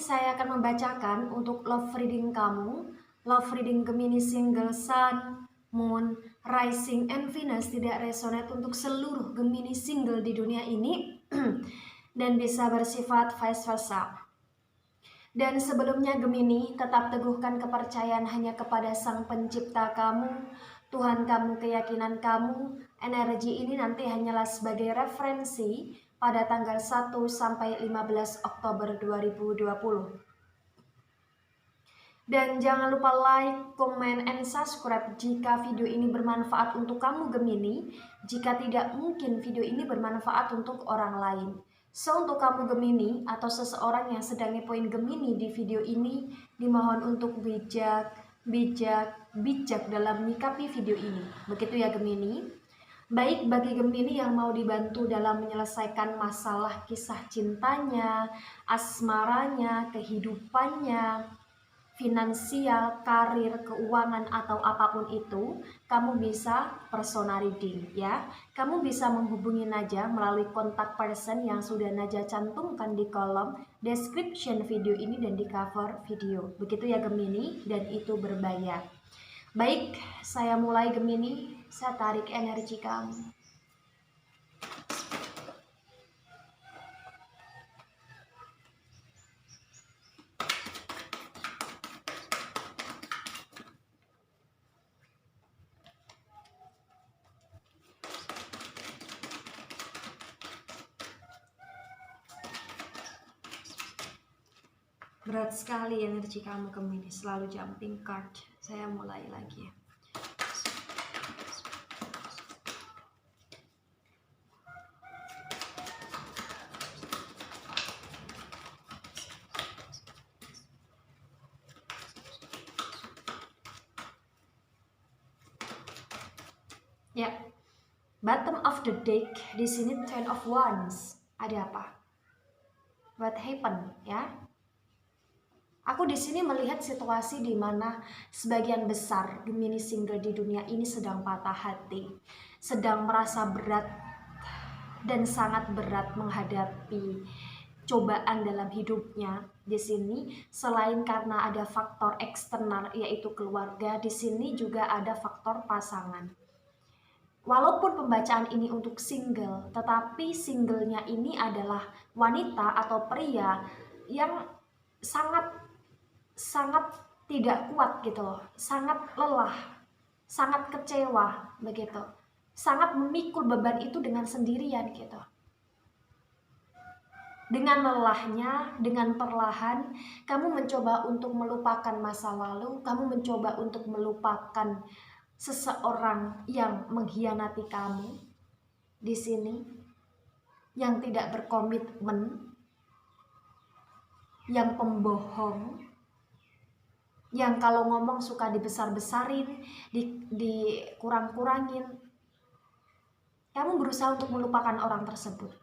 saya akan membacakan untuk love reading kamu. Love reading Gemini single Sun, Moon, Rising, and Venus tidak resonate untuk seluruh Gemini single di dunia ini dan bisa bersifat vice versa. Dan sebelumnya Gemini, tetap teguhkan kepercayaan hanya kepada Sang Pencipta kamu, Tuhan kamu, keyakinan kamu. Energi ini nanti hanyalah sebagai referensi pada tanggal 1 sampai 15 Oktober 2020. Dan jangan lupa like, comment, and subscribe jika video ini bermanfaat untuk kamu Gemini. Jika tidak, mungkin video ini bermanfaat untuk orang lain. So, untuk kamu Gemini atau seseorang yang sedang ngepoin Gemini di video ini, dimohon untuk bijak dalam menyikapi video ini. Begitu ya Gemini. Baik bagi Gemini yang mau dibantu dalam menyelesaikan masalah kisah cintanya, asmaranya, kehidupannya, finansial, karir, keuangan, atau apapun itu, kamu bisa personal reading ya. Kamu bisa menghubungi Naja melalui kontak person yang sudah Naja cantumkan di kolom description video ini dan di cover video. Begitu ya Gemini, dan itu berbayar. Baik, saya mulai Gemini. Saya tarik energi kamu. Berat sekali energi kamu Gemini, selalu jumping card. Saya mulai lagi. Ya, bottom of the deck di sini Ten of Wands. Ada apa? What happened? Ya, aku di sini melihat situasi di mana sebagian besar Gemini single di dunia ini sedang patah hati, sedang merasa berat dan sangat berat menghadapi cobaan dalam hidupnya. Di sini selain karena ada faktor eksternal yaitu keluarga, di sini juga ada faktor pasangan. Walaupun pembacaan ini untuk single, tetapi singlenya ini adalah wanita atau pria yang sangat tidak kuat gitu loh, sangat lelah, sangat kecewa begitu, sangat memikul beban itu dengan sendirian gitu. Dengan lelahnya, dengan perlahan, kamu mencoba untuk melupakan masa lalu, kamu mencoba untuk melupakan seseorang yang mengkhianati kamu di sini, yang tidak berkomitmen, yang pembohong, yang kalau ngomong suka dibesar-besarin, dikurang-kurangin. Kamu berusaha untuk melupakan orang tersebut.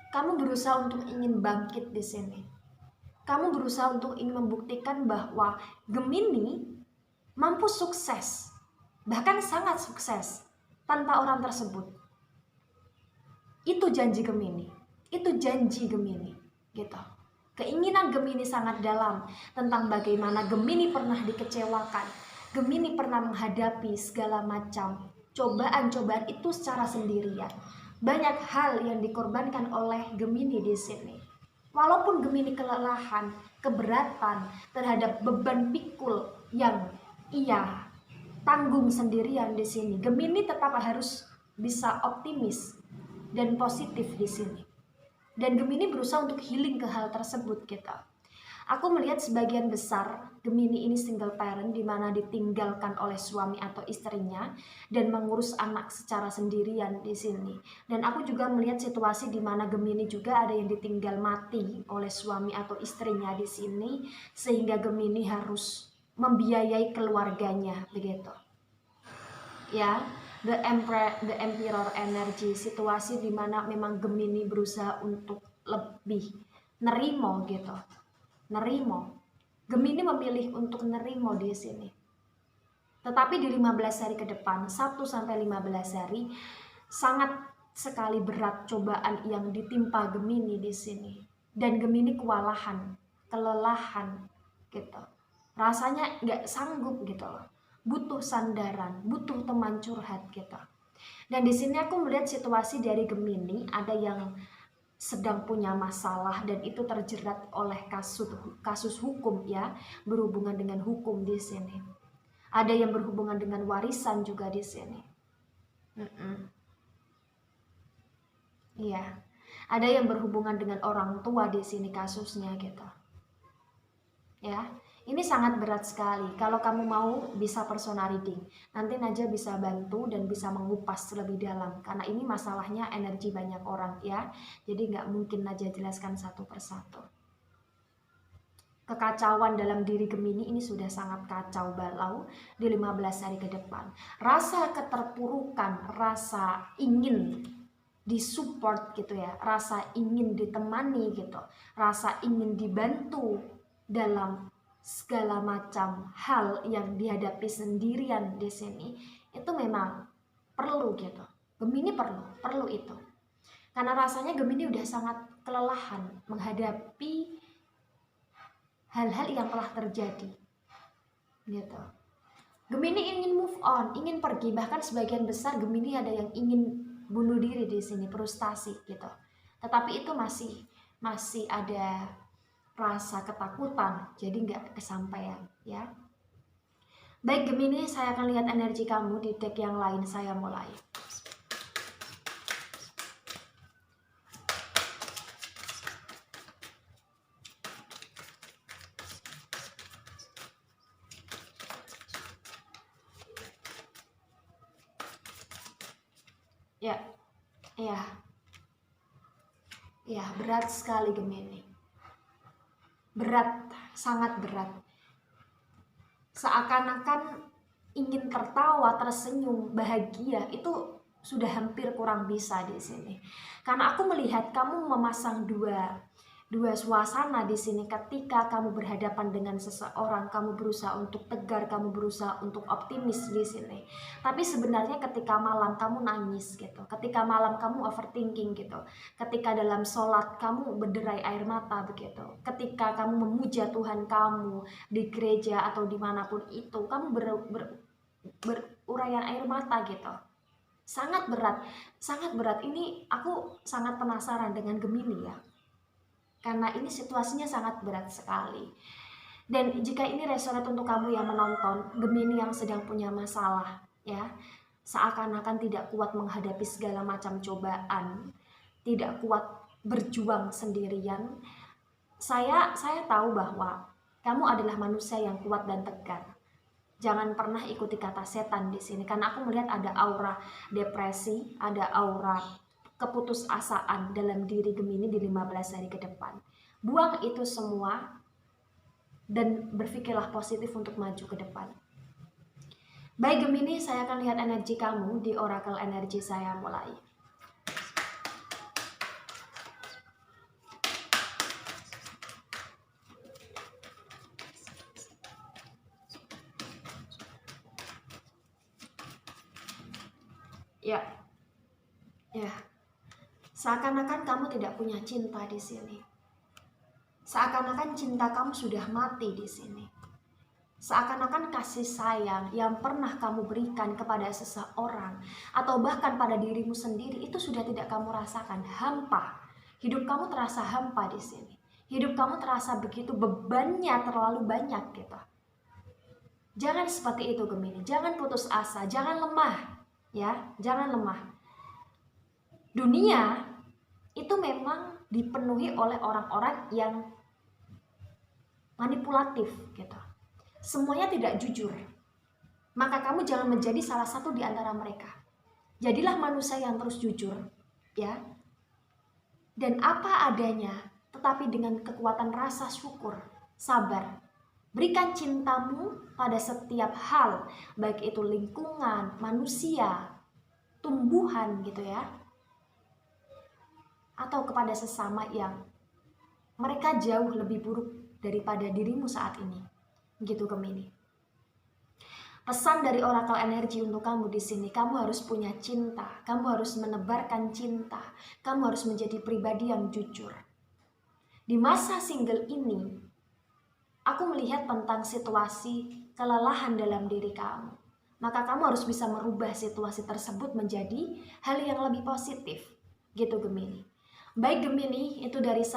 Kamu berusaha untuk ingin bangkit di sini. Kamu berusaha untuk ingin membuktikan bahwa Gemini mampu sukses, bahkan sangat sukses tanpa orang tersebut. Itu janji Gemini, itu janji Gemini gitu. Keinginan Gemini sangat dalam tentang bagaimana Gemini pernah dikecewakan, Gemini pernah menghadapi segala macam cobaan-cobaan itu secara sendirian. Banyak hal yang dikorbankan oleh Gemini di sini. Walaupun Gemini kelelahan, keberatan terhadap beban pikul yang ia tanggung sendirian di sini, Gemini tetap harus bisa optimis dan positif di sini. Dan Gemini berusaha untuk healing ke hal tersebut gitu. Aku melihat sebagian besar Gemini ini single parent, di mana ditinggalkan oleh suami atau istrinya dan mengurus anak secara sendirian di sini. Dan aku juga melihat situasi di mana Gemini juga ada yang ditinggal mati oleh suami atau istrinya di sini, sehingga Gemini harus membiayai keluarganya begitu. Ya, the emperor energy, situasi di mana memang Gemini berusaha untuk lebih nerimo gitu. Nerimo. Gemini memilih untuk nerimo di sini. Tetapi di 15 hari ke depan, 1 sampai 15 hari, sangat sekali berat cobaan yang ditimpa Gemini di sini. Dan Gemini kewalahan, kelelahan gitu. Rasanya nggak sanggup gitu loh. Butuh sandaran, butuh teman curhat gitu. Dan di sini aku melihat situasi dari Gemini, ada yang sedang punya masalah dan itu terjerat oleh kasus hukum ya, berhubungan dengan hukum di sini. Ada yang berhubungan dengan warisan juga di sini. Iya. Ada yang berhubungan dengan orang tua di sini kasusnya gitu. Ya. Ini sangat berat sekali. Kalau kamu mau bisa personal reading. Nanti Najwa bisa bantu dan bisa mengupas lebih dalam. Karena ini masalahnya energi banyak orang ya. Jadi nggak mungkin Najwa jelaskan satu persatu. Kekacauan dalam diri Gemini ini sudah sangat kacau balau di 15 hari ke depan. Rasa keterpurukan, rasa ingin disupport gitu ya, rasa ingin ditemani gitu, rasa ingin dibantu dalam segala macam hal yang dihadapi sendirian di sini, itu memang perlu gitu. Gemini perlu itu. Karena rasanya Gemini udah sangat kelelahan menghadapi hal-hal yang telah terjadi. Gitu. Gemini ingin move on, ingin pergi, bahkan sebagian besar Gemini ada yang ingin bunuh diri di sini, frustasi gitu. Tetapi itu masih ada rasa ketakutan, jadi nggak kesampaian ya. Baik Gemini, saya akan lihat energi kamu di deck yang lain. Saya mulai. Ya, berat sekali Gemini. Berat, sangat berat. Seakan-akan ingin tertawa, tersenyum, bahagia itu sudah hampir kurang bisa di sini. Karena aku melihat kamu memasang dua suasana di sini. Ketika kamu berhadapan dengan seseorang, kamu berusaha untuk tegar, kamu berusaha untuk optimis di sini. Tapi sebenarnya ketika malam kamu nangis gitu, ketika malam kamu overthinking gitu, ketika dalam sholat kamu berderai air mata begitu, ketika kamu memuja Tuhan kamu di gereja atau dimanapun itu, kamu berurayan air mata gitu. Sangat berat, sangat berat. Ini aku sangat penasaran dengan Gemini ya. Karena ini situasinya sangat berat sekali. Dan jika ini resonate untuk kamu yang menonton, Gemini yang sedang punya masalah ya, seakan-akan tidak kuat menghadapi segala macam cobaan, tidak kuat berjuang sendirian. Saya tahu bahwa kamu adalah manusia yang kuat dan tegar. Jangan pernah ikuti kata setan di sini, karena aku melihat ada aura depresi, ada aura keputusasaan dalam diri Gemini di 15 hari ke depan. Buang itu semua dan berpikirlah positif untuk maju ke depan. Baik Gemini, saya akan lihat energi kamu di oracle energi. Saya mulai. Ya. Seakan-akan kamu tidak punya cinta di sini. Seakan-akan cinta kamu sudah mati di sini. Seakan-akan kasih sayang yang pernah kamu berikan kepada seseorang atau bahkan pada dirimu sendiri itu sudah tidak kamu rasakan. Hampa. Hidup kamu terasa hampa di sini. Hidup kamu terasa begitu, bebannya terlalu banyak gitu. Jangan seperti itu Gemini. Jangan putus asa, jangan lemah. Ya, jangan lemah. Dunia itu memang dipenuhi oleh orang-orang yang manipulatif gitu. Semuanya tidak jujur. Maka kamu jangan menjadi salah satu di antara mereka. Jadilah manusia yang terus jujur, ya. Dan apa adanya, tetapi dengan kekuatan rasa syukur, sabar. Berikan cintamu pada setiap hal, baik itu lingkungan, manusia, tumbuhan gitu ya. Atau kepada sesama yang mereka jauh lebih buruk daripada dirimu saat ini. Gitu Gemini. Pesan dari oracle energi untuk kamu di sini, kamu harus punya cinta, kamu harus menebarkan cinta, kamu harus menjadi pribadi yang jujur. Di masa single ini, aku melihat tentang situasi kelelahan dalam diri kamu. Maka kamu harus bisa merubah situasi tersebut menjadi hal yang lebih positif. Gitu Gemini. Baik Gemini, itu dari saya.